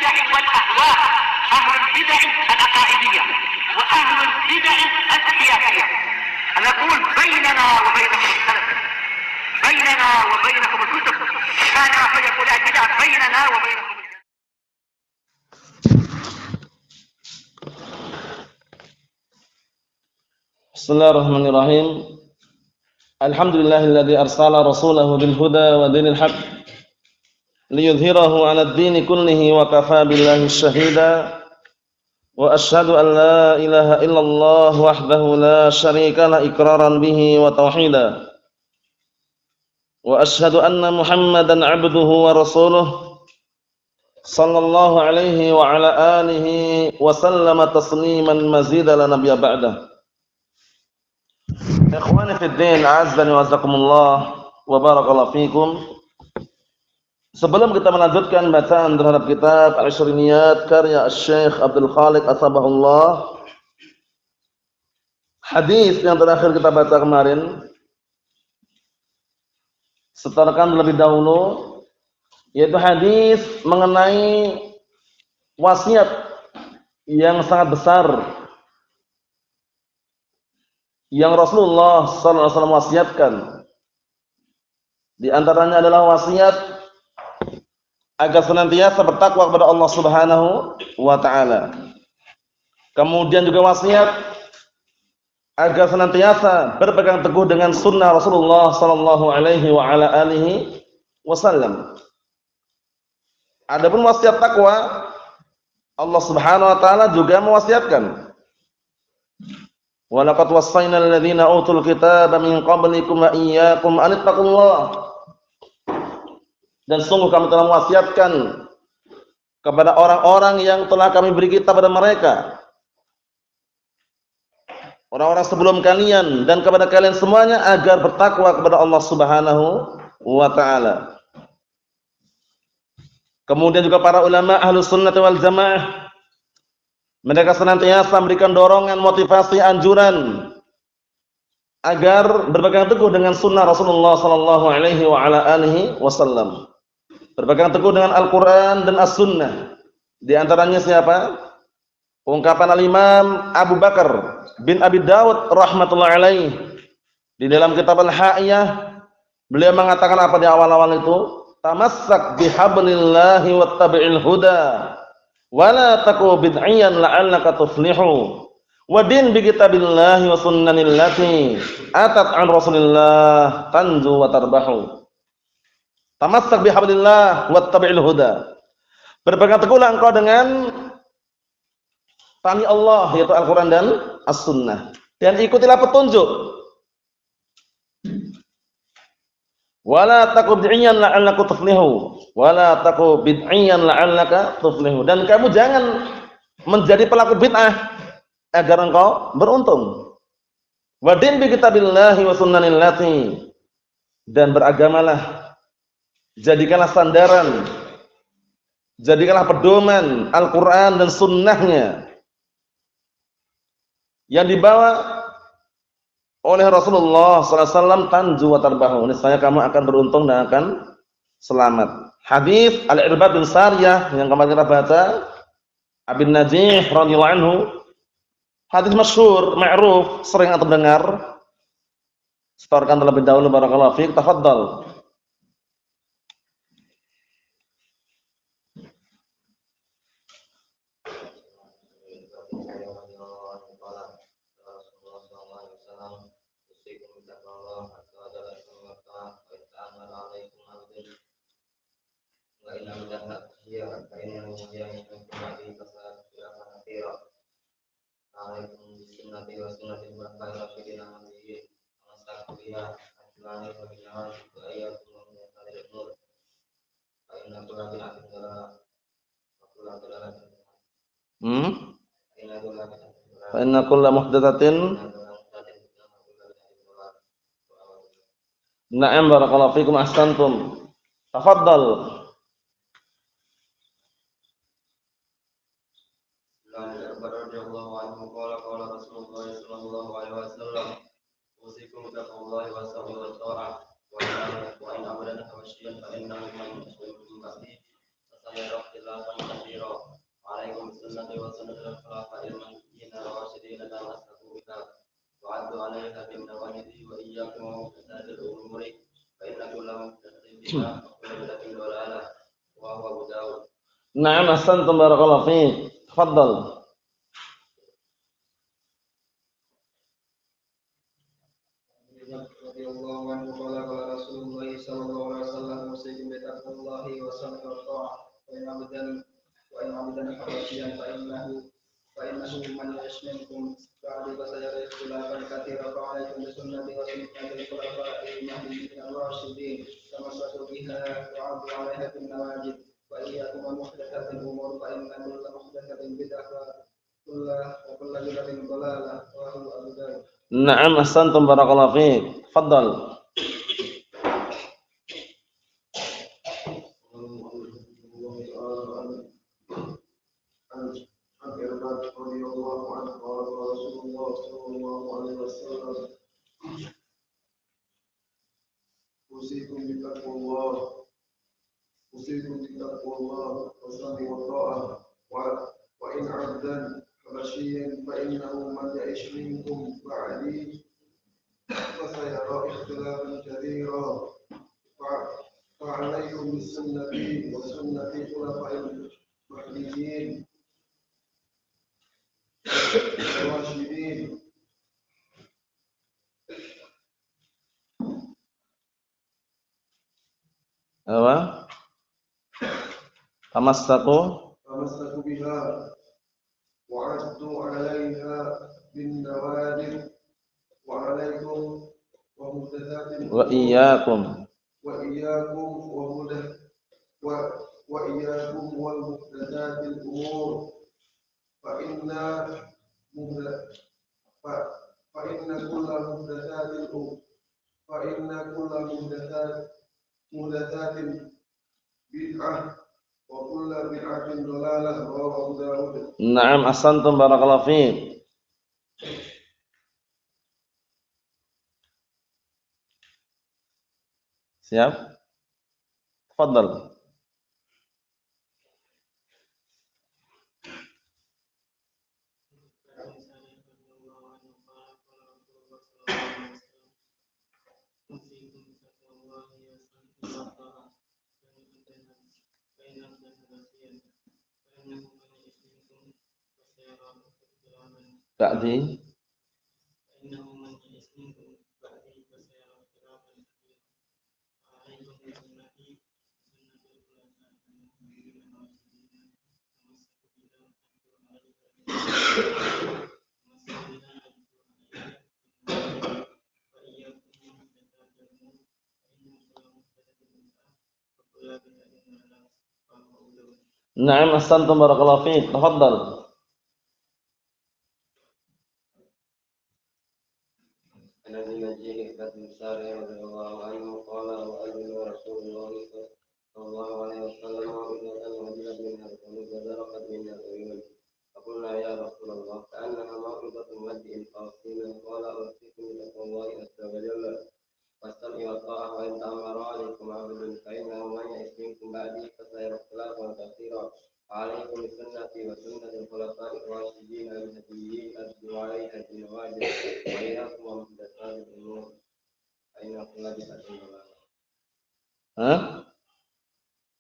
البدع والأهواء، أهل البدع العقائدية وأهل البدع السياسية. نقول بيننا وبينكم السلف، بيننا وبينكم الكتب، كان فيقول البدع بيننا وبينكم. Bismillahirrahmanirrahim. Alhamdulillahilladzi arsala rasulahu bil huda wa dinil haqq liyudhhirahu 'alad dini kullihi wa kafaa billahi shahida. Wa asyhadu an la ilaha illallah wahdahu la syarika la iqraran bihi wa tauhida. Wa asyhadu anna Muhammadan 'abduhu wa rasuluh sallallahu alaihi wa ala alihi wa sallama tasliman mazida la nabiyya ba'dah. Ikhwani fi din, azzani wa azakumullah wa barakallahu fikum. Sebelum kita melanjutkan bacaan terhadap kitab Al-Ishriniyat karya Syekh Abdul Khaliq Asbahullah, hadis yang terakhir kita baca kemarin, setorkan terlebih dahulu, yaitu hadis mengenai wasiat yang sangat besar yang Rasulullah SAW wasiatkan. Di antaranya adalah wasiat agar senantiasa bertakwa kepada Allah Subhanahu wa taala. Kemudian juga wasiat agar senantiasa berpegang teguh dengan sunnah Rasulullah sallallahu alaihi wa ala alihi wasallam. Adapun wasiat takwa, Allah Subhanahu wa taala juga mewasiatkan, wa laqad wassayna alladziina utul kitaaba min qablikum wa iyyakum an ittaqullah. Dan sungguh kami telah mewasiatkan kepada orang-orang yang telah kami beri kitab pada mereka, orang-orang sebelum kalian dan kepada kalian semuanya, agar bertakwa kepada Allah Subhanahu wa taala. Kemudian juga para ulama Ahlus Sunnah wal Jamaah, mereka senantiasa memberikan dorongan, motivasi, anjuran agar berpegang teguh dengan sunnah Rasulullah sallallahu alaihi wa ala alihi wasallam. Berpegang teguh dengan Al-Qur'an dan As-Sunnah. Di antaranya siapa? Ungkapan Al-Imam Abu Bakar bin Abi Dawud rahmatullahi alaih di dalam kitab Al-Ha'iyah, beliau mengatakan apa di awal-awal itu? Tamassak bihablillahi wattabi'il huda wala taku bid'iyan la'allaka tuflihu wadin bi kitabillahi wa sunnanil lati atat an rasulillah tanju wa tarbahu. Tamassak bihablillah wattabi'il huda, berpegang teguhlah engkau dengan tali Allah, yaitu Al-Quran dan As-Sunnah, dan ikutilah petunjuk. Wala taku bid'iyan la'allaka tuflihu, wala taku bid'iyan la'allaka tuflihu, dan kamu jangan menjadi pelaku bid'ah agar engkau beruntung. Wadin bi kitabillahi wa sunnanil lati, dan beragamalah, jadikanlah sandaran, jadikanlah pedoman Al-Quran dan sunnahnya yang dibawa oleh Rasulullah SAW, tanju wa tarbahu, niscaya kamu akan beruntung dan akan selamat. Hadis Al-Irbad bin Sariyah yang kemarin kita baca, Abin Najih radhiyallahu anhu, hadis masyhur, ma'ruf, sering antum dengar. Setorkan terlebih dahulu, barakallahu fiik, tafadhal. Fa inna kulla muhdatsatin, na'am, barakallahu fikum, ahsantum. Tafadhal. sayara ikhtilafan katsira. Alaikum sunnati wa sunnati al-khulafa'il mahdiyyin ar-rasyidin tamassaku biha wa 'addu 'alaiha bin nawajidhi wa iyyakum wa muhdatsatil umuri fa inna kulla muhdatsatin bid'ah wa kulla bid'atin dhalalah wa huwa Abu Dawud. Na'am, ahsantum barakallahu fiik. Tafadhal. Radhiyallahu anhu qala qala Rasulullah sallallahu alaihi wasallam usikum bi taqwallahi wa sam'i wa ta'ah wa in 'abdan habasyiyan fa innahu man yashminkum ba'di fa sayara ikhtilafan katsira fa 'alaikum bi sunnati wa sunnati al-khulafa'il mahdiyyin ar-rasyidin tamassaku biha wa 'addu 'alaiha bin nawajid wa iyyakum wa muhdatsatil umur fa inna kulla muhdatsatin bid'ah wa kulla bid'atin dhalalah wa huwa Abu Dawud. Na'am, ahsantum barakallahu fiik. Tafadhal. Usikum bittaqwallah wa sam'i wa ta'ah wa in 'abdan habasyiyan fa innahu man ya'ish minkum ba'di fa sayara ikhtilafan katsira fa 'alaikum bis-sunnati wa sunnati khulafa'il mahdiyyin ar-rasyidin Apa? Tamassaku biha wa 'addu 'alaiha bin nawajid wa 'alaikum wa muhdatsatil wa iyyakum wal muhdatsatil umur fa inna kulla muhdatsatin bid'ah wa kulla bid'atin dhalalah rawahu Abu Dawud. Na'am, ahsantum barakallahu fiik. Siap? Tafadhal. Ba'di Na'am, ahsantum barakallahu fiik. Tafadhal. الذي نجيه كتب الساري رضي الله عنه قال وأذن رسول الله صلى الله عليه وسلم وإذا وجلت منها القلوب وزرقت منها العيون فقلنا يا رسول الله كأنها موعظة مودع فأوصينا قال أوصيكم بتقوى الله عز وجل والسمع والطاعة وإن تأمر عليكم عبد فإنه من يئس منكم بعدي فسيرى اختلافا كثيرا عليكم بسنتي وسنة الخلفاء الراشدين المهديين أدعوا عليها بالنواجذ وإياكم ومحدثات الأمور فإن كل بدعة ضلالة.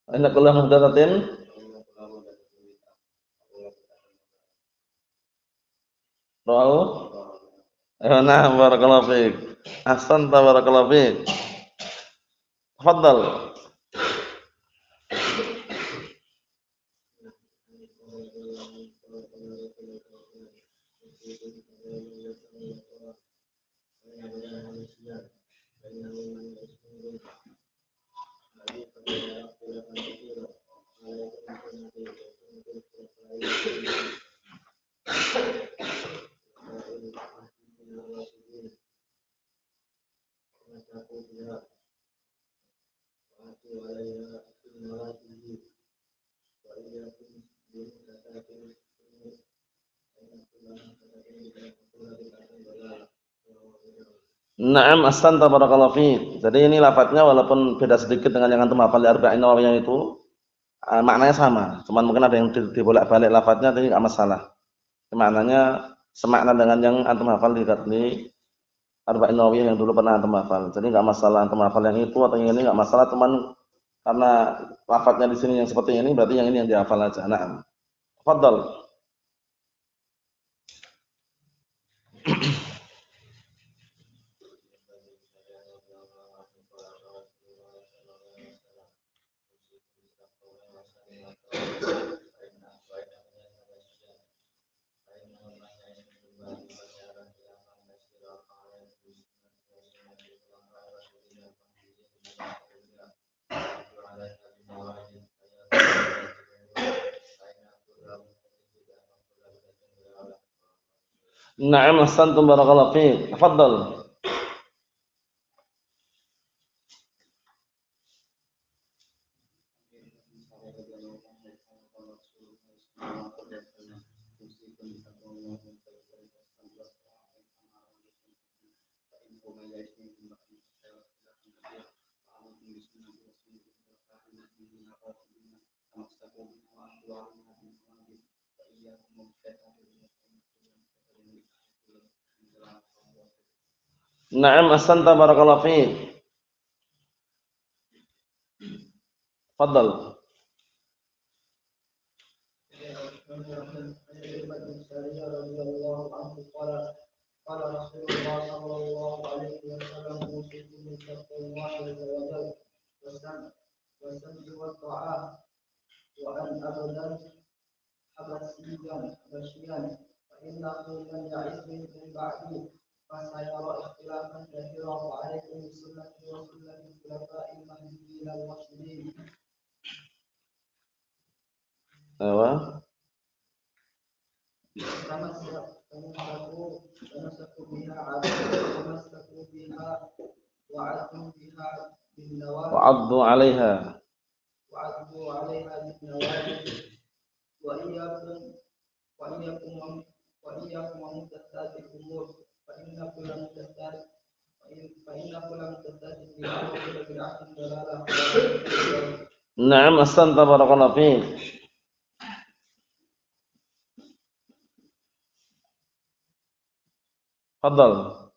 Inna kullu muhdatsatin rawu. Nah, barakallahu fiik. Ahsanta barakallahu fiik. Tafadhal. Naam, ahsanta barakallahu fiik. Jadi ini lafadznya walaupun beda sedikit dengan yang antum hafal di Arba'in Nawawiyah itu, maknanya sama, cuman mungkin ada yang dibolak-balik lafadznya tapi enggak masalah. Maknanya semakna dengan yang antum hafal di Arba'in Nawawiyah yang dulu pernah antum hafal. Jadi enggak masalah antum hafal yang itu atau yang ini enggak masalah, cuman karena lafadznya di sini yang seperti ini berarti yang ini yang dihafal aja. Naam. Tafadhal. Na'am, ahsantum barakallahu fiik. Tafadhal. Na'am, ahsanta barakallahu fiik. Tafadhal. قال رسول الله صلى الله عليه وسلم اوصيكم بتقوى الله عز وجل والسمع والطاعه وان ابدا حبشيا فانه من يعز منكم بعدي فسيرى اختلافا كثيرا وعليكم بسنتي وسنه الخلفاء المهديين الراشدين. Apa? تمسكوا بها وعدوا بها بالنواجذ Wa'addu 'alaiha. بالنواجذ وإياكم وإياكم ومحدثات الأمور فإن كل محدثات بدعة وكل بدعة ضلالة. Na'am, ahsanta barakallahu fiik. Tafadhal.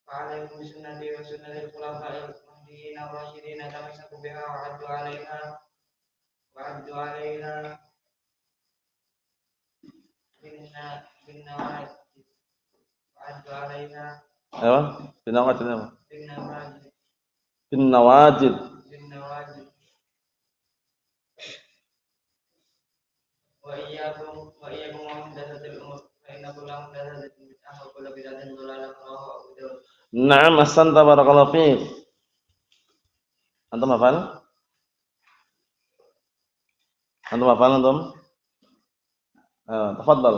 فعليكم بسنتي وسنة الخلفاء المهديين الراشدين تمسكوا بها وعدوا عليها بالنواجذ وعدوا عليها Apa? Binawajid apa? بالنواجذ Binawajid. وإياكم ومحدثات الأمور فإن كل محدثة بدعة وكل بدعة ضلالة رواه أبو داود. Na'am, ahsanta barakallahu fiik. Antum hafal? Antum? Tafadhal.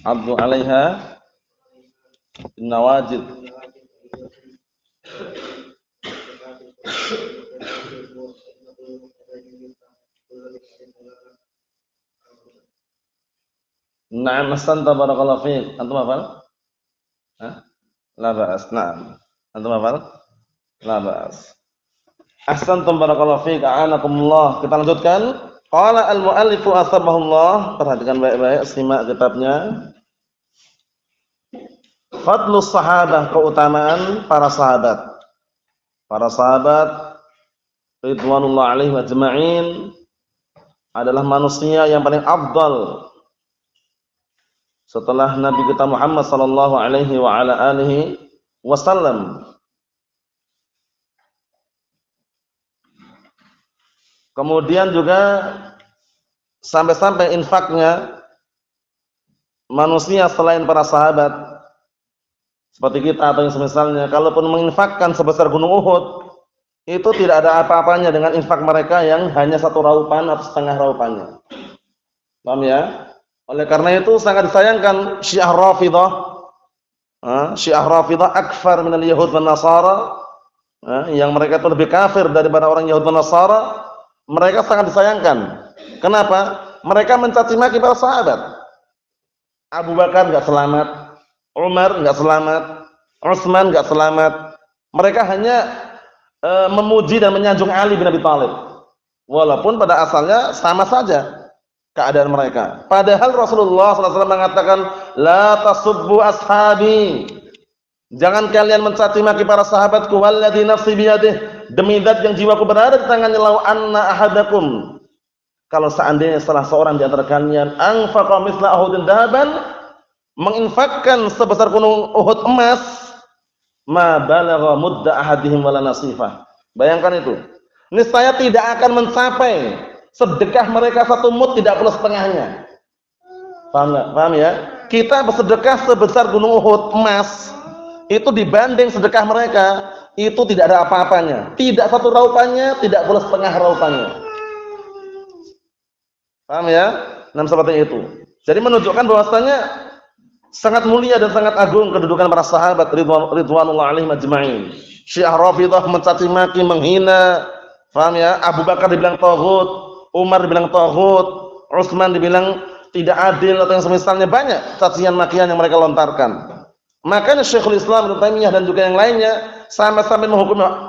Addu 'alaiha binawajid. Na'am, ahsanta barakallahu fiik. Antum hafal? Hah? La ba'as. Na'am. Antum hafal? La ba'as. Ahsantum barakallahu fiik. A'anakumullah. Kita lanjutkan. Qala al-mu'allifu asbahullah. Perhatikan baik-baik, simak kitabnya. Fadlus sahabah, keutamaan para sahabat. Para sahabat ridwanullah alaihim ajma'in adalah manusia yang paling afdal setelah Nabi kita Muhammad sallallahu alaihi wa ala alihi wasallam. Kemudian juga sampai-sampai infaknya manusia selain para sahabat seperti kita atau yang semisalnya, kalaupun menginfakkan sebesar gunung Uhud, itu tidak ada apa-apanya dengan infak mereka yang hanya satu raupan atau setengah raupannya. Paham ya? Oleh karena itu sangat disayangkan Syiah Rafidhah, Syiah Rafidhah akfar minal Yahud wan Nasara, yang mereka itu lebih kafir daripada orang Yahud dan Nasara. Mereka sangat disayangkan. Kenapa? Mereka mencaci maki para sahabat. Abu Bakar enggak selamat, Umar enggak selamat, Utsman enggak selamat. Mereka hanya memuji dan menyanjung Ali bin Abi Thalib. Walaupun pada asalnya sama saja keadaan mereka. Padahal Rasulullah SAW mengatakan, la tasubbu ashabi. Jangan kalian mencaci maki para sahabatku. Walladzi nafsi biyadihi. Demi zat yang jiwaku berada di tangannya, lau anna ahadakum. Kalau seandainya salah seorang di antara kalian anfaqa mithla Uhudin dahaban, menginfakkan sebesar gunung Uhud emas, ma balagha mudda ahadihim wala nasifah. Bayangkan itu. Niscaya tidak akan mencapai sedekah mereka satu mud, tidak pula setengahnya. Paham enggak? Paham ya? Kita bersedekah sebesar gunung Uhud emas, itu dibanding sedekah mereka, itu tidak ada apa-apanya. Tidak satu raupannya, tidak pula setengah raupannya. Paham ya? Nah, seperti itu. Jadi menunjukkan bahwasanya sangat mulia dan sangat agung kedudukan para sahabat ridwanullah alaihim ajma'in. Syiah Rafidhah mencaci maki, menghina. Paham ya? Abu Bakar dibilang taghut, Umar dibilang taghut, Utsman dibilang tidak adil atau yang semisalnya, banyak cacian makian yang mereka lontarkan. Makanya Syekhul Islam Ibnu Taimiyah dan juga yang lainnya sama-sama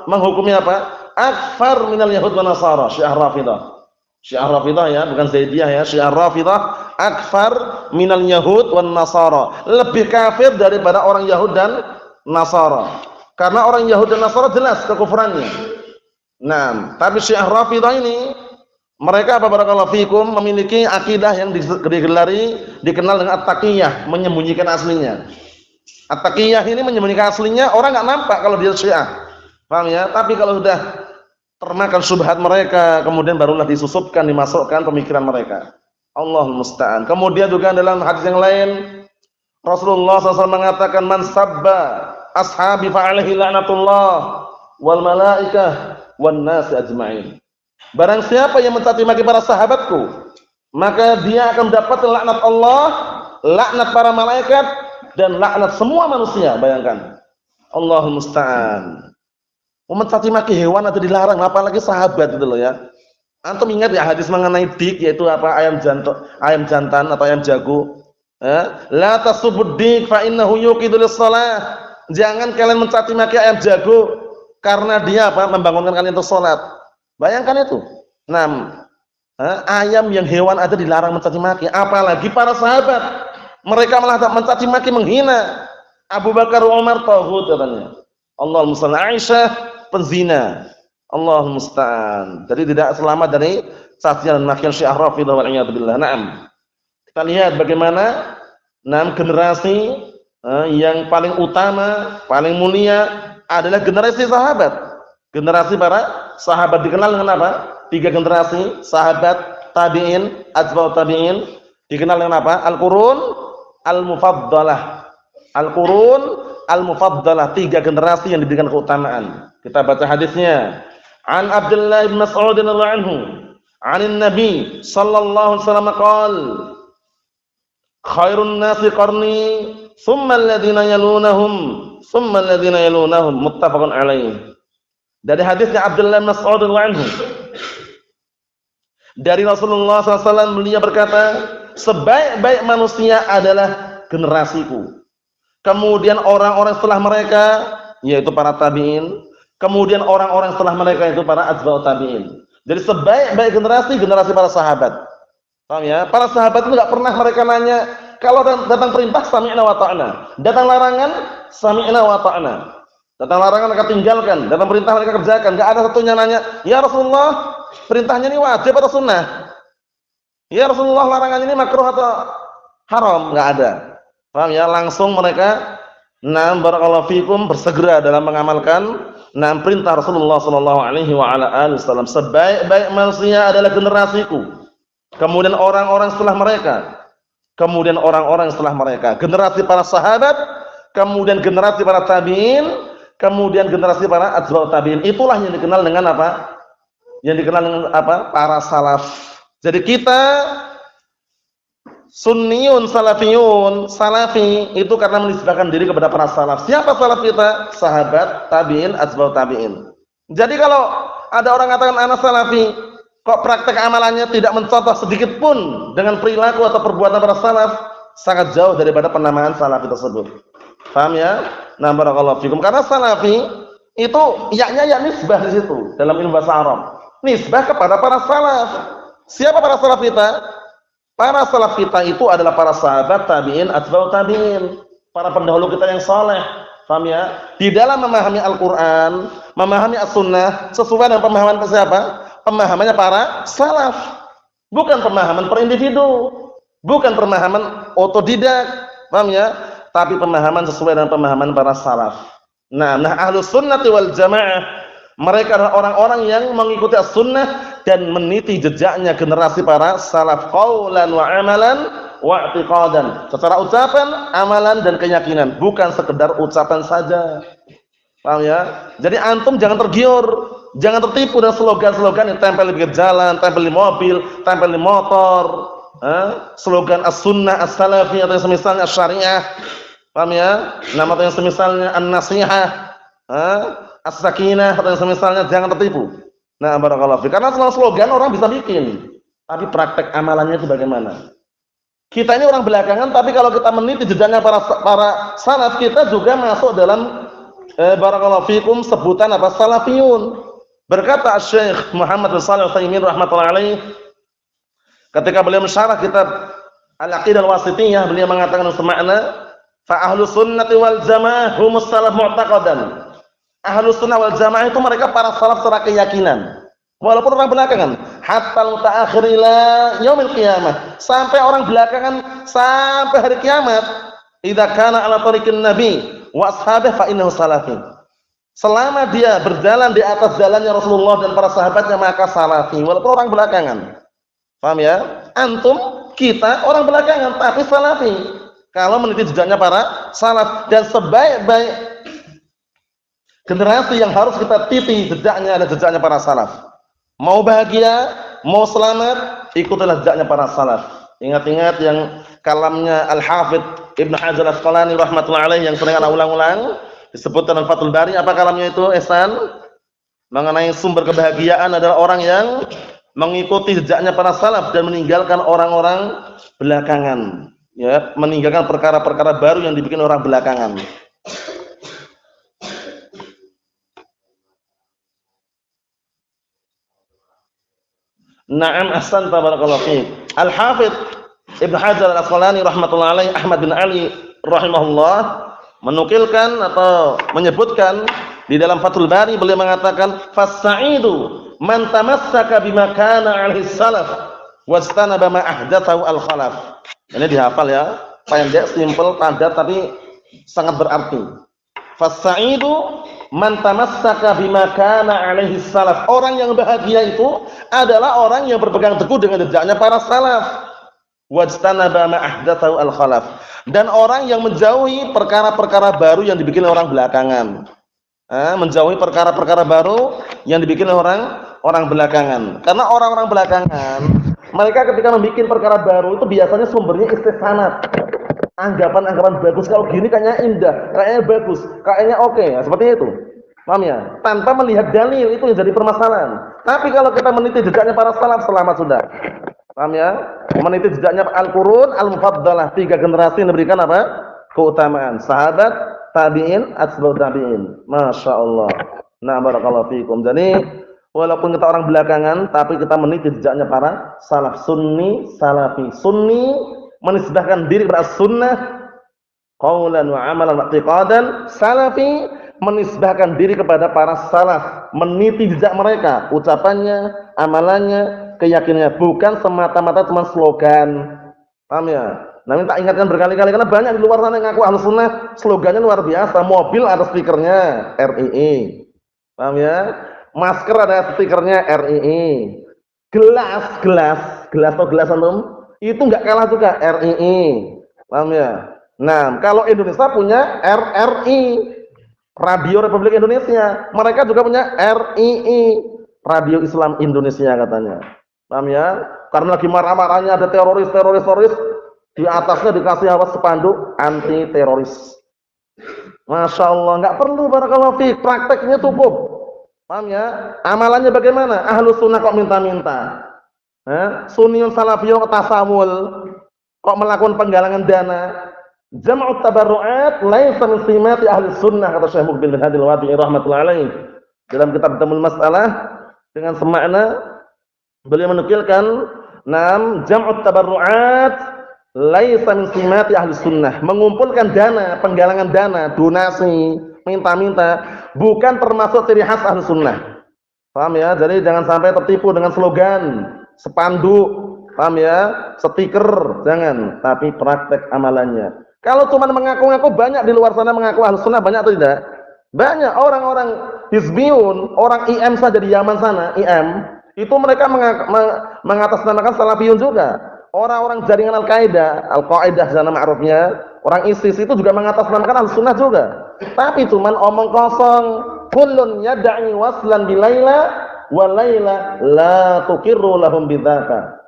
menghukumi apa? Akfar minal Yahud wa Nasara, Syiah Rafidhah. Syiah Rafidhah ya, bukan Zaidiyah ya. Syiah Rafidhah akfar minal Yahud wan Nasara. Lebih kafir daripada orang Yahud dan Nasara. Karena orang Yahud dan Nasara jelas kekufurannya. Nah, tapi Syiah Rafidhah ini mereka apa barakallahu fikum memiliki akidah yang dikenal dengan at-taqiyah, menyembunyikan aslinya. At-taqiyah ini menyembunyikan aslinya, orang enggak nampak kalau dia Syiah. Paham ya? Tapi kalau sudah termakan syubhat mereka, kemudian barulah disusupkan, dimasukkan pemikiran mereka. Allahul musta'an. Kemudian juga dalam hadis yang lain, Rasulullah SAW mengatakan, man sabba ashabi fa'alaihi la'natullah wal malaikah wan nasi ajma'in. Barang siapa yang mencaci maki para sahabatku, maka dia akan mendapat laknat Allah, laknat para malaikat, dan laknat semua manusia. Bayangkan. Allahul musta'an. Mencaci maki hewan atau dilarang, apalagi sahabat itu loh ya. Antum ingat ya hadis mengenai dik, yaitu apa? Ayam jantan atau ayam jago. La tasubud dik fa innahu yuqidu lis-shalah. Jangan kalian mencaci maki ayam jago karena dia apa? Membangunkan kalian untuk salat. Bayangkan itu. Nah, ayam yang hewan ada dilarang mencaci maki, apalagi para sahabat. Mereka malah mencaci maki, menghina. Abu Bakar, Umar taghut katanya. Allahumma shalli Aisyah penzina. Allahumma musta'an. Jadi tidak selamat dari cacian dan makian Syiah Rafidhah wal iyad billah. Naam. Kita lihat bagaimana generasi yang paling utama, paling mulia adalah generasi sahabat. Generasi para sahabat dikenal dengan apa? 3 generasi, sahabat, tabi'in, atba'ut tabi'in. Dikenal dengan apa? Al-Qurun Al-Mufaddalah. Al-Qurun Al-Mufaddalah, 3 generasi yang diberikan keutamaan. Kita baca hadisnya. An Abdullah bin Mas'ud radhiyallahu anhu, 'anil Nabi sallallahu alaihi wasallam qala, khairun nasi qarni, thumma alladziina yalunahum, thumma alladziina yalunahum, muttafaqun alaih. Dari hadisnya Abdullah bin Mas'ud radhiyallahu anhu, dari Rasulullah SAW, beliau berkata, sebaik-baik manusia adalah generasiku. Kemudian orang-orang setelah mereka, yaitu para tabi'in. Kemudian orang-orang setelah mereka itu para atba'ut tabi'in. Jadi sebaik-baik generasi para sahabat. Paham ya? Para sahabat itu enggak pernah mereka nanya, kalau datang perintah sami'na wa ta'na, datang larangan sami'na wa ta'na. Datang larangan mereka tinggalkan, datang perintah mereka kerjakan. Enggak ada satunya nanya, "Ya Rasulullah, perintahnya ini wajib atau sunnah?" "Ya Rasulullah, larangan ini makruh atau haram?" Enggak ada. Paham ya? Langsung mereka barakallahu fikum bersegera dalam mengamalkan Nah, perintah Rasulullah sallallahu alaihi wasallam, sebaik-baik manusia adalah generasiku. Kemudian orang-orang setelah mereka. Kemudian orang-orang setelah mereka. Generasi para sahabat, kemudian generasi para tabi'in, kemudian generasi para atba'ut tabi'in. Itulah yang dikenal dengan apa? Yang dikenal dengan apa? Para salaf. Jadi kita Sunniyun, salafiyun, salafi itu karena menisbahkan diri kepada para salaf. Siapa salaf kita? Sahabat, tabi'in, atba'ut tabi'in. Jadi kalau ada orang katakan anak salafi, kok praktek amalannya tidak mencontoh sedikit pun dengan perilaku atau perbuatan para salaf, sangat jauh daripada penamaan salafi tersebut. Paham ya? Nah, barakallahu fikum. Karena salafi itu yaknya ya nisbah di situ dalam ilmu bahasa Arab. Nisbah kepada para salaf. Siapa para salaf kita? Para salaf kita itu adalah para sahabat, tabi'in, atba'ut tabi'in, para pendahulu kita yang saleh. Paham ya? Di dalam memahami Al-Qur'an, memahami As-Sunnah sesuai dengan pemahaman siapa? Pemahamannya para salaf. Bukan pemahaman per individu, bukan pemahaman otodidak. Paham ya? Tapi pemahaman sesuai dengan pemahaman para salaf. Nah, Ahlus Sunnati wal Jamaah, mereka adalah orang-orang yang mengikuti As-Sunnah dan meniti jejaknya generasi para salaf, qaulan wa amalan wa i'tiqadan. Secara ucapan, amalan dan keyakinan, bukan sekedar ucapan saja. Paham ya? Jadi antum jangan tergiur, jangan tertipu dengan slogan-slogan yang tempel di pinggir jalan, tempel di mobil, tempel di motor, slogan As-Sunnah, As-Salafi atau yang semisalnya As-Syariah. Paham ya? Nama atau yang semisalnya An-Nasihah, As-Sakinah atau yang semisalnya, jangan tertipu. Nah, barakallahu fi. Karena slogan orang bisa bikin, tapi praktek amalannya itu bagaimana? Kita ini orang belakangan, tapi kalau kita meniti jejaknya para salaf, kita juga masuk dalam barakallahu fikum sebutan apa? Salafiyun. Berkata Syekh Muhammad bin Shalih Al-Utsaimin rahimatullah alaih, ketika beliau mensyarah kitab Al-Aqidah Al-Wasithiyah, beliau mengatakan semakna, fa ahlus sunnati wal jamaah humus salaf mu'taqadan. Ahlus sunnah wal jamaah itu mereka para salaf secara keyakinan. Walaupun orang belakangan, hatta mutaakhir ila yaumil qiyamah, sampai orang belakangan sampai hari kiamat, idza kana ala tariqin nabi wa ashabihi fa innahu salafi. Selama dia berjalan di atas jalannya Rasulullah dan para sahabatnya, maka salafi. Walaupun orang belakangan. Paham ya? Antum, kita orang belakangan tapi salafi. Kalau meniti jejaknya para salaf, dan sebaik-baik generasi yang harus kita titi jejaknya adalah jejaknya para salaf. Mau bahagia, mau selamat, ikutilah jejaknya para salaf. Ingat-ingat yang kalamnya Al-Hafidz Ibnu Hajar Al-Asqalani rahmatullahi alaih yang sering ana ulang-ulang, disebutkan dalam Fathul Bari. Apa kalamnya itu, Ihsan? Mengenai sumber kebahagiaan adalah orang yang mengikuti jejaknya para salaf dan meninggalkan orang-orang belakangan. Ya, meninggalkan perkara-perkara baru yang dibikin orang belakangan. Na'am, ahsan, barakallahu fiik. Al-Hafidz Ibnu Hajar Al-Asqalani rahimatullah alaih, Ahmad bin Ali rahimahullah, menukilkan atau menyebutkan di dalam Fathul Bari, beliau mengatakan fas-sa'idu man tamassaka bima kana 'alaihi salaf wastanaba ma ahdatsahu al-khalaf. Ini dihafal ya, pendek, simpel, padat tapi sangat berarti. Fas-sa'idu man tamassaka bima kana 'alaihi salaf. Orang yang bahagia itu adalah orang yang berpegang teguh dengan jejaknya para salaf. Wajtanaba ma ahdatsahu al-khalaf. Dan orang yang menjauhi perkara-perkara baru yang dibikin orang belakangan. Menjauhi perkara-perkara baru yang dibikin orang belakangan. Karena orang-orang belakangan, mereka ketika membuat perkara baru itu biasanya sumbernya istisnat. Anggapan-anggapan bagus, kalau gini kayaknya indah, kayaknya bagus, kayaknya oke, ya, seperti itu. Paham ya? Tanpa melihat dalil, itu yang jadi permasalahan. Tapi kalau kita meniti jejaknya para salaf, selamat sudah. Paham ya? Meniti jejaknya Al-Qurun Al-Mufaddalah, 3 generasi yang diberikan apa? Keutamaan. Sahabat, tabi'in, atba'ut tabi'in. Masya Allah. Nah, barakallahu fiikum. Jadi, walaupun kita orang belakangan, tapi kita meniti jejaknya para salaf. Sunni, salafi. Sunni menisbahkan diri kepada sunnah, qaulan wa amalan wa i'tiqadan. Salafi menisbahkan diri kepada para salaf, meniti jejak mereka, ucapannya, amalannya, keyakinannya, bukan semata-mata cuma slogan. Paham ya? Nah, minta ingatkan berkali-kali karena banyak di luar sana yang ngaku Ahlus Sunnah, slogannya luar biasa, mobil ada stikernya RII. Paham ya? Masker ada stikernya RII. Gelas atau gelas antum itu enggak kalah juga RII. Paham ya? Nah, kalau Indonesia punya RRI, Radio Republik Indonesia. Mereka juga punya RII, Radio Islam Indonesia katanya. Paham ya? Karena lagi marah-marahnya ada teroris, di atasnya dikasih apa spanduk anti teroris. Masya Allah, nggak perlu barakallahu fiik, prakteknya cukup. Paham ya? Amalannya bagaimana? Ahlus sunnah kok minta-minta. Sunniyun salafiyun kok tasawul, kok melakukan penggalangan dana. Jam'ut tabarru'at laisa min simati ahli sunnah, kata Syekh Muqbil bin Hadil Wadi'i rahmatullahi alaih. Dalam kitab Tamul Mas'alah dengan semakna beliau menukilkan, jam'ut tabarru'at laisa min simati ahli sunnah, mengumpulkan dana, penggalangan dana, donasi, minta-minta, bukan termasuk ciri khas ahli sunnah. Paham ya? Jadi jangan sampai tertipu dengan slogan, spanduk, paham ya? Stiker, jangan, tapi praktek amalannya. Kalau cuma mengaku-ngaku, banyak di luar sana mengaku ahli sunnah, banyak atau tidak? Banyak orang-orang hizbiyun, orang IM saja di Yaman sana, IM, itu mereka mengatasnamakan salafiyun juga. Orang-orang jaringan Al-Qaeda sana ma'rufnya, orang ISIS itu juga mengatasnamakan al-sunnah juga. Tapi cuman omong kosong. Kullun yad'i waslan bilaila wa laila la tuqirru lahum bidzaka.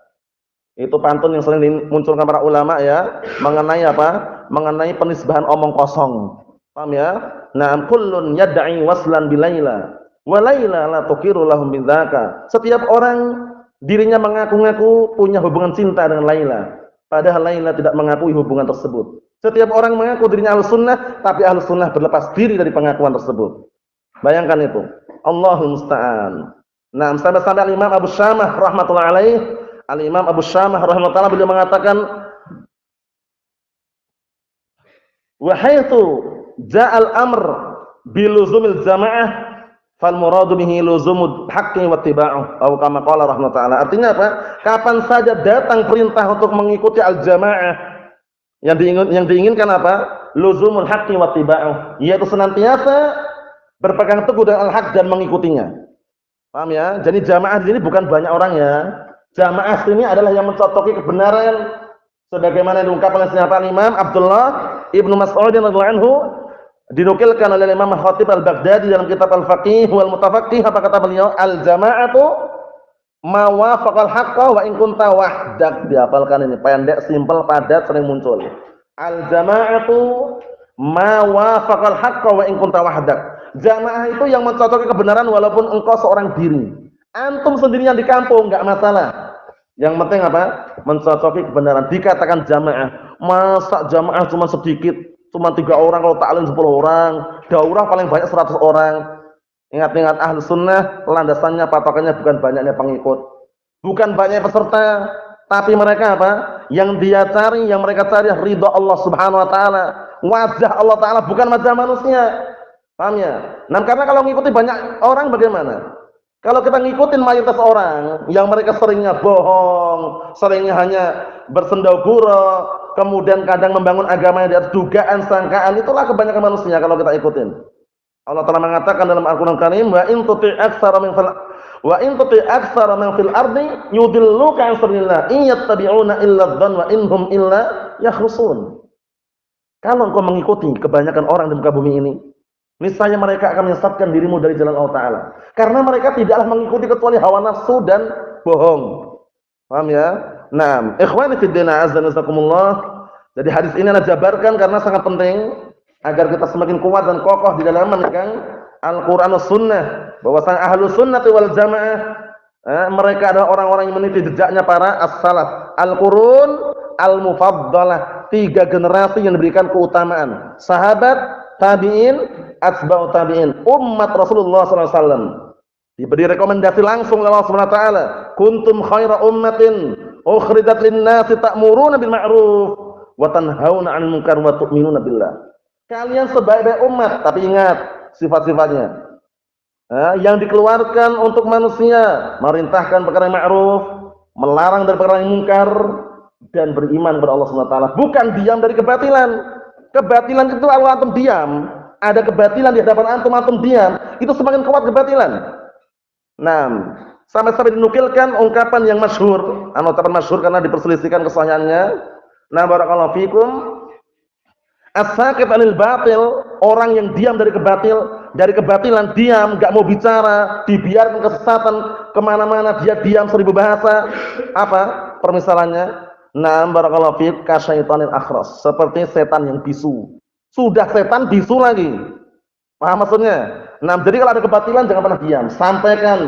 Itu pantun yang sering dimunculkan para ulama ya, mengenai apa? Mengenai penisbahan omong kosong. Paham ya? Nah, kullun yad'i waslan bilaila wa laila la tuqirru lahum bidzaka. Setiap orang dirinya mengaku-ngaku punya hubungan cinta dengan Laila, padahal Laila tidak mengakui hubungan tersebut. Setiap orang mengaku dirinya Ahlussunnah, tapi Ahlussunnah berlepas diri dari pengakuan tersebut. Bayangkan itu. Allahul musta'an. Nah, sampai Al-Imam Abu Syamah rahmatullahi alaih, Al-Imam Abu Syamah rahimahullah beliau mengatakan, wa haitsu ja'al amr biluzumil jamaah fal muradu bihi luzumul haqqi wattiba'uh, atau kama qala rahmatullah. Artinya apa? Kapan saja datang perintah untuk mengikuti al-jamaah, yang diinginkan apa? Luzumul haqqi wattiba'uh, yaitu senantiasa berpegang teguh dengan al-haq dan mengikutinya. Paham ya? Jadi jamaah di sini bukan banyak orang ya. Jamaah ini adalah yang mencocoki kebenaran sebagaimana diungkapkan oleh siapa? Imam Abdullah Ibnu Mas'ud radhiyallahu anhu, dinukilkan oleh Imam Khatib Al-Baghdadi dalam kitab Al-Faqih wal Mutafaqih. Apa kata beliau? Al-jama'atu ma wafaqal haqqa wa in kunta wahdak. Dihafalkan ini, pendek, simpel, padat, sering muncul. Al-jama'atu ma wafaqal haqqa wa in kunta wahdak. Jamaah itu yang mencocoki kebenaran walaupun engkau seorang diri. Antum sendirian di kampung enggak masalah. Yang penting apa? Mencocoki kebenaran. Dikatakan jamaah. Masa jamaah cuma sedikit? Cuma 3 orang, kalau taklim 10 orang, daurah paling banyak 100 orang. Ingat-ingat Ahlus Sunnah, landasannya, patokannya bukan banyaknya pengikut, bukan banyak peserta, tapi mereka apa? Yang dia cari, yang mereka cari ridha Allah Subhanahu wa taala, wajah Allah taala, bukan wajah manusia. Paham ya? Nah, karena kalau ngikuti banyak orang bagaimana? Kalau kita ngikutin mayoritas orang yang mereka seringnya bohong, seringnya hanya bersendau gurau, kemudian kadang membangun agama di atas dugaan, sangkaan, itulah kebanyakan manusia kalau kita ikutin. Allah telah mengatakan dalam Al-Qur'an Karim, wa in tuti' aktsara min fil ardi yudilluka 'an sabilillah in yattabi'una illa adh-dhanna wa inhum illa yakhrusun. Kalau engkau mengikuti kebanyakan orang di muka bumi ini, niscaya mereka akan menyesatkan dirimu dari jalan Allah Ta'ala. Karena mereka tidaklah mengikuti kecuali hawa nafsu dan bohong. Paham ya? Nah, ikhwani fid din, azza wa jazakumullah. Jadi hadis ini anda jabarkan karena sangat penting agar kita semakin kuat dan kokoh di dalam memegang Al-Qur'an was sunnah. Bahwasanya Ahlus Sunnah wal Jamaah, mereka adalah orang-orang yang meniti jejaknya para as-salaf. Al-Qurun al-mufaddalah, 3 generasi yang diberikan keutamaan. Sahabat, tabi'in, atba'u tabi'in, umat Rasulullah sallallahu alaihi wasallam. Diberi rekomendasi langsung oleh Allah Subhanahu wa taala, kuntum khaira ummatin ukhrijat lin-nasi ta'muruna bil ma'ruf wa tanhauna 'anil munkar wa tu'minuna billah. Kalian sebaik-baik umat, tapi ingat sifat-sifatnya. Yang dikeluarkan untuk manusia, merintahkan perkara yang ma'ruf, melarang dari perkara yang munkar, dan beriman kepada Allah Subhanahu wa taala. Bukan diam dari kebatilan. Kebatilan itu kalau antum diam, ada kebatilan di hadapan antum diam, itu semakin kuat kebatilan. Nah, sampai-sampai dinukilkan ungkapan yang masyhur, ucapan masyhur karena diperselisihkan kesahihannya. Nah, barakallahu fikum, as-sakit 'anil batil, orang yang diam dari kebatilan diam, enggak mau bicara, dibiarkan kesesatan kemana-mana, dia diam 1000 bahasa. Apa permisalannya? Nah, barakallahu fiik, kasyaitonil akhras, seperti setan yang bisu. Sudah setan bisu lagi. Paham maksudnya? Nah, jadi kalau ada kebatilan jangan pernah diam, sampaikan,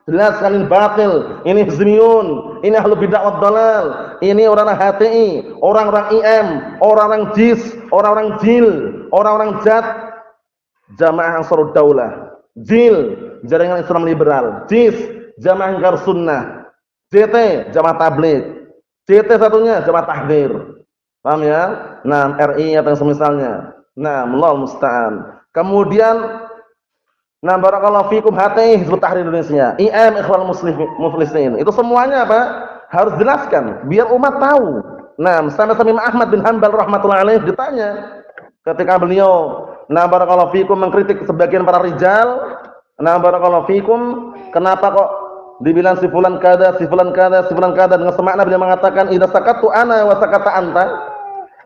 jelaskan ini batil, ini hizmiyun, ini ahlul bid'ah wad dhalal, ini orang-orang HTI, orang-orang IM, orang-orang JIS, orang-orang JIL, orang-orang JAT, Jamaah Ansarud Daulah, JIL, Jaringan Islam Liberal, JIS, Jamaah Ingkar Sunnah, JT, Jamaah Tabligh, JT satunya Jamaah Tahdzir. Paham ya? Nah, RI atau yang semisalnya. Nah, Allahu musta'an. Kemudian nah, barakallahu fikum, HTI, Hizbut Tahrir Indonesia, IM, Ikhwanul Muflisin. Itu semuanya apa? Harus jelaskan biar umat tahu. Nah, sampai-sampai Ahmad bin Hanbal rahmatullahi alaih ditanya ketika beliau barakallahu fikum mengkritik sebagian para rijal. Barakallahu fikum, kenapa kok dibilang si fulan kada, si fulan kada, si fulan kada, dengan semakna beliau mengatakan idza sakatu ana wa sakata anta.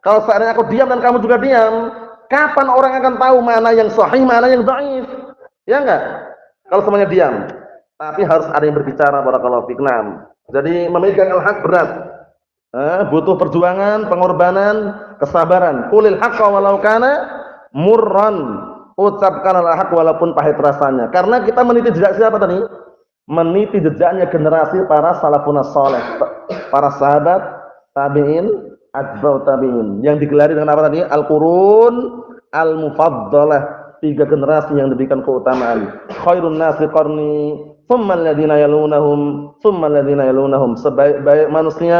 Kalau seandainya aku diam dan kamu juga diam, kapan orang akan tahu mana yang sahih, mana yang dhaif? Ya enggak? Kalau semuanya diam. Tapi harus ada yang berbicara, barakallahu fiik. Jadi memegang al-haq berat. Butuh perjuangan, pengorbanan, kesabaran. Qulil haqqa walau kana murran. Ucapkan al-haq walaupun pahit rasanya. Karena kita meniti jejak siapa tadi? Meniti jejaknya generasi para salafun saleh, para sahabat, tabi'in, atba'ut tabi'in. Yang digelari dengan apa tadi? Al-qurun al-mufaddalah. 3 generasi yang diberikan keutamaan. Khairun nasi qarni, tsumma alladziina yalunahum, tsumma alladziina yalunahum. Sebaik-baik manusia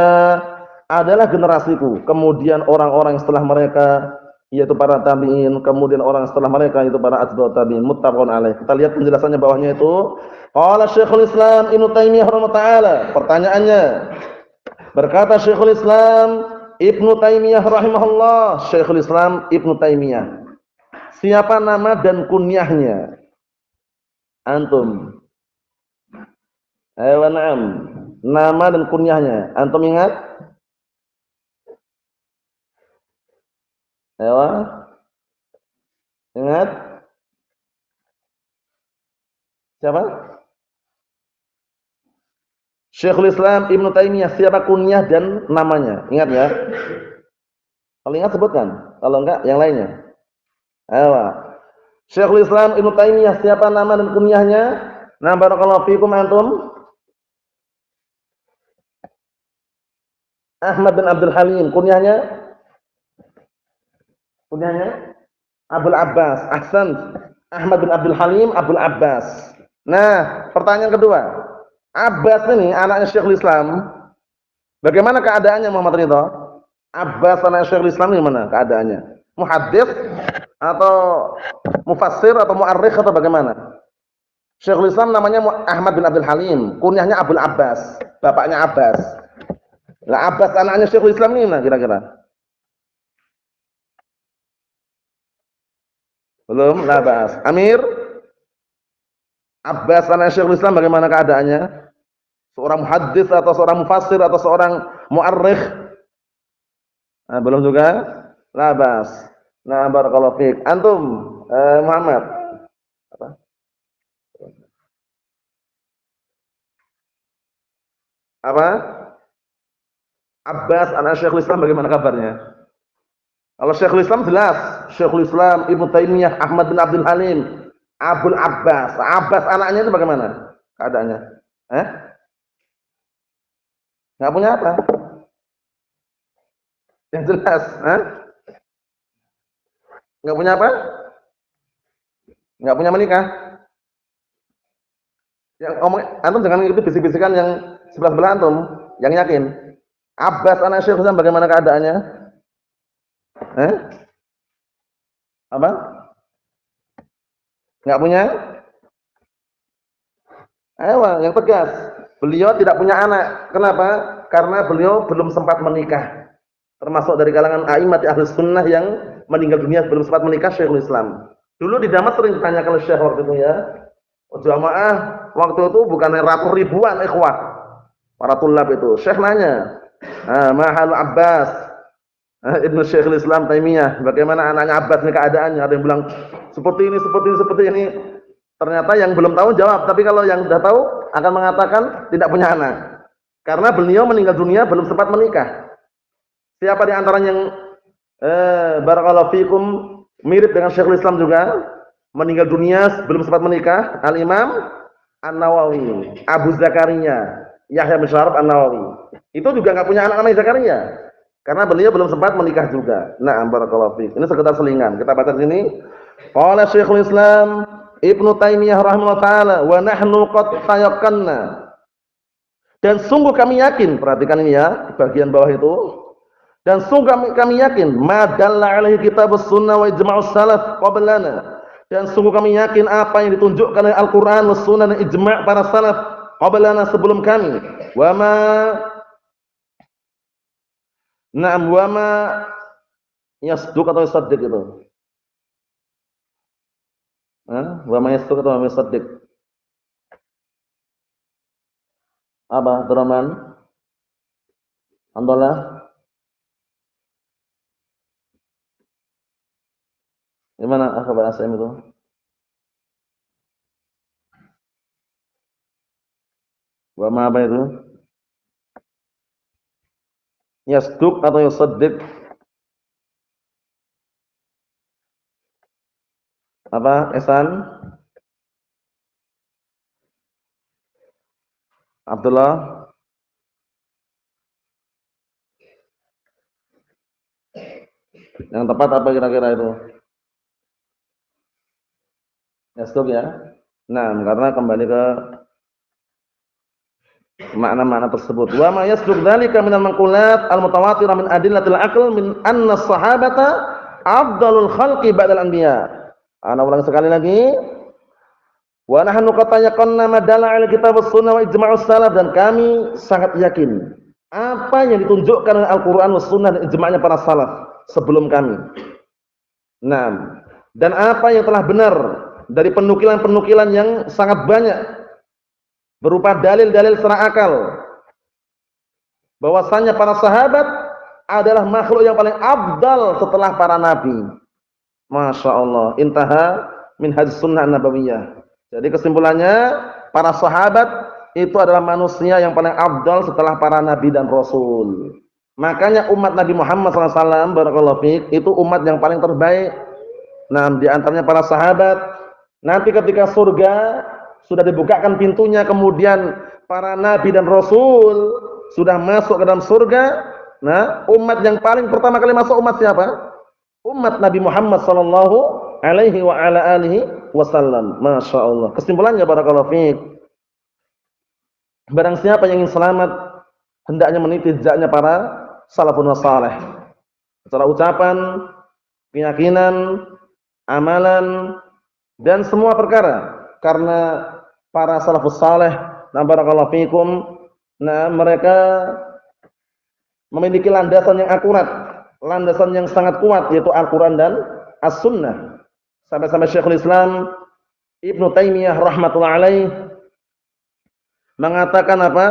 adalah generasiku, kemudian orang-orang setelah mereka yaitu para tabi'in, kemudian orang setelah mereka yaitu para atba'ut tabi'in. Muttafaqun alaih. Kita lihat penjelasannya bawahnya itu. Qala Syekhul Islam Ibnu Taimiyah rahimahullah taala. Pertanyaannya, berkata Syekhul Islam Ibnu Taimiyah rahimahullah, Syekhul Islam Ibnu Taimiyah, siapa nama dan kunyahnya? Antum. Ayo, na'am. Nama dan kunyahnya. Antum ingat? Ayo. Ingat? Siapa? Syekhul Islam Ibnu Taimiyah, siapa kunyah dan namanya? Ingat ya? Kalau ingat sebutkan. Kalau enggak, yang lainnya. Ayo. Syekhul Islam Ibnu Taimiyah, siapa nama dan kunyahnya? Nah, barakallahu fikum antum. Ahmad bin Abdul Halim, kunyahnya? Kunyahnya Abul Abbas. Ahsan. Ahmad bin Abdul Halim, Abul Abbas. Nah, pertanyaan kedua. Abbas ini anaknya Syekhul Islam. Bagaimana keadaannya Muhammad Ridha? Abbas anak Syekhul Islam gimana keadaannya? Muhaddits atau mufassir atau mu'arrikh atau bagaimana? Syekhul Islam namanya Ahmad bin Abdul Halim, kunyahnya Abul Abbas, bapaknya Abbas. Lah Abbas anaknya Syekhul Islam ini nah kira-kira? Belum, la ba'as. Amir, Abbas anak Syekhul Islam bagaimana keadaannya? Seorang muhaddits atau seorang mufassir atau seorang mu'arrikh? Nah, belum juga? La ba'as. Nah, barakallahu fiik. Antum Muhammad. Apa? Apa? Abbas anak Syekhul Islam bagaimana kabarnya? Kalau Syekhul Islam jelas, Syekhul Islam Ibnu Taimiyah, Ahmad bin Abdul Halim, Abul Abbas. Abbas anaknya itu bagaimana keadaannya? Enggak punya apa? Yang jelas, Enggak punya apa? Enggak punya menikah. Yang omong antum jangan ngikuti bisik-bisikan yang sebelah-sebelah antum, yang yakin. Abbas anak Syekhul Islam bagaimana keadaannya? Apa? Enggak punya? Ayo, yang tegas. Beliau tidak punya anak. Kenapa? Karena beliau belum sempat menikah. Termasuk dari kalangan a'immat ahlus sunnah yang meninggal dunia belum sempat menikah, Syekhul Islam. Dulu di Damas sering ditanyakan oleh Syekh waktu itu ya. Jamaah waktu itu bukan ratus ribuan ikhwah para tulab itu. Syekh nanya, mahal Abbas Ibnu Syekhul Islam Taimiyah, bagaimana anaknya Abbas ini keadaannya? Ada yang bilang seperti ini, seperti ini, seperti ini. Ternyata yang belum tahu jawab, tapi kalau yang sudah tahu akan mengatakan tidak punya anak. Karena beliau meninggal dunia belum sempat menikah. Siapa di antara yang barakallahu fikum mirip dengan Syekhul Islam juga meninggal dunia belum sempat menikah? Al-Imam An-Nawawi, Abu Zakaria, Yahya bin Syaraf An-Nawawi. Itu juga enggak punya anak namanya Zakaria. Karena beliau belum sempat menikah juga. Nah, barakallahu fikum. Ini sekedar selingan. Kita baca di sini. Qala Syekhul Islam Ibnu Taimiyah rahimahullah taala, "Wa nahnu qad tayaqqanna." Dan sungguh kami yakin, perhatikan ini ya, bagian bawah itu. Dan sungguh kami yakin, madalla alaihi kitabus sunnah wa ijma'us salaf qablana. Dan sungguh kami yakin apa yang ditunjukkan oleh Al-Qur'an was sunnah dan ijma' para salaf qablana sebelum kami. Wa ma na'am wa ma yasduq atau yusaddiq itu. Wa ma yasduq atau wa ma yusaddiq. Apa, Abdurrahman? Alhamdulillah. Gimana kabar ASM itu? Wa ma apa itu? Yasduq atau yusaddiq? Apa, Ihsan? Abdullah? Yang tepat apa kira-kira itu? Yasduq ya? Nah, karena kembali ke makna-makna tersebut. Wa ma yasduq dzalika minal manqulat al-mutawatirah min adillatil aql min anna as-sahabata afdalul khalqi ba'dal anbiya. Ana ulang sekali lagi. Wa nahnu qad tayaqqanna ma dalla 'ala kitabus sunnah wa ijma'us salaf, dan kami sangat yakin apa yang ditunjukkan oleh Al-Qur'an was sunnah dan ijma'nya para salaf sebelum kami. Nah, dan apa yang telah benar dari penukilan-penukilan yang sangat banyak berupa dalil-dalil secara akal bahwasanya para sahabat adalah makhluk yang paling afdal setelah para nabi. Masya Allah. Intaha min hadis sunnah nabawiyah. Jadi kesimpulannya, para sahabat itu adalah manusia yang paling afdal setelah para nabi dan rasul. Makanya umat Nabi Muhammad SAW barakallahu fiik itu umat yang paling terbaik. Nah, di antaranya para sahabat. Nanti ketika surga sudah dibukakan pintunya, kemudian para nabi dan rasul sudah masuk ke dalam surga. Nah, umat yang paling pertama kali masuk umat siapa? Umat Nabi Muhammad sallallahu alaihi wa ala alihi wasallam. Masya Allah. Kesimpulannya barakallahu fiik, barang siapa yang ingin selamat hendaknya meniti jejaknya para salafun salih secara ucapan, keyakinan, amalan, dan semua perkara. Karena para salafus salih, nah barakallahu fiikum, nah mereka memiliki landasan yang akurat, landasan yang sangat kuat, yaitu Al-Quran dan As-Sunnah. Sampai-sampai Syekhul Islam Ibnu Taimiyah rahmatullah alaih mengatakan apa?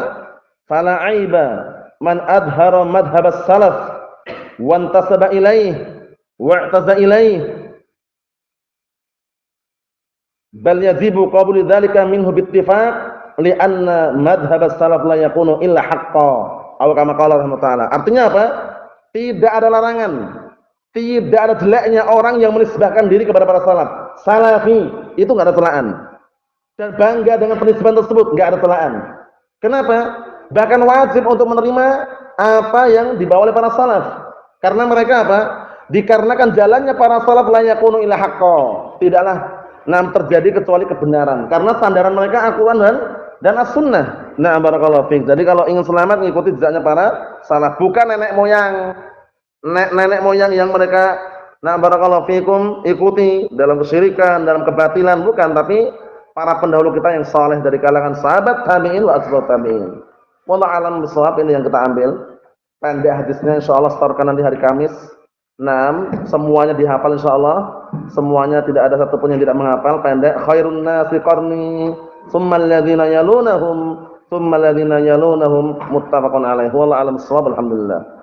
Fala aiba man adhara madhhab as-salaf wa intasaba ilaih wa'taza ilaih, bal yajibu qabulu dzalika minhu bittifaq li'anna madhhab as-salaf la yakunu illa haqqan, atau kama qala rahimahullah. Artinya apa? Tidak ada larangan, tidak ada jeleknya orang yang menisbahkan diri kepada para salaf. Salafi itu enggak ada celaan. Dan bangga dengan penisbahan tersebut enggak ada celaan. Kenapa? Bahkan wajib untuk menerima apa yang dibawa oleh para salaf. Karena mereka apa? Dikarenakan jalannya para salaf la yakunu illa haqqan. Tidaklah terjadi kecuali kebenaran. Karena sandaran mereka Al-Qur'an dan As-Sunnah. Nah, barakallahu fiik. Jadi kalau ingin selamat mengikuti jejaknya para salaf, bukan nenek moyang. Nenek moyang yang mereka barakallahu fiikum ikuti dalam kesyirikan, dalam kebatilan, bukan, tapi para pendahulu kita yang saleh dari kalangan sahabat, tabi'in wa atba'ut tabi'in. Wallahu a'lam bishawab. Ini yang kita ambil. Pendek hadisnya insyaallah setorkan nanti hari Kamis. Naam, semuanya dihafal insyaallah. Semuanya tidak ada satupun yang tidak menghafal. Pendek. Khairun nasi qarni, tsummal ladzina yalunahum, tsummal ladzina yalunahum, muttafaqun alaih. Wallahu a'lam bissawab. Alhamdulillah.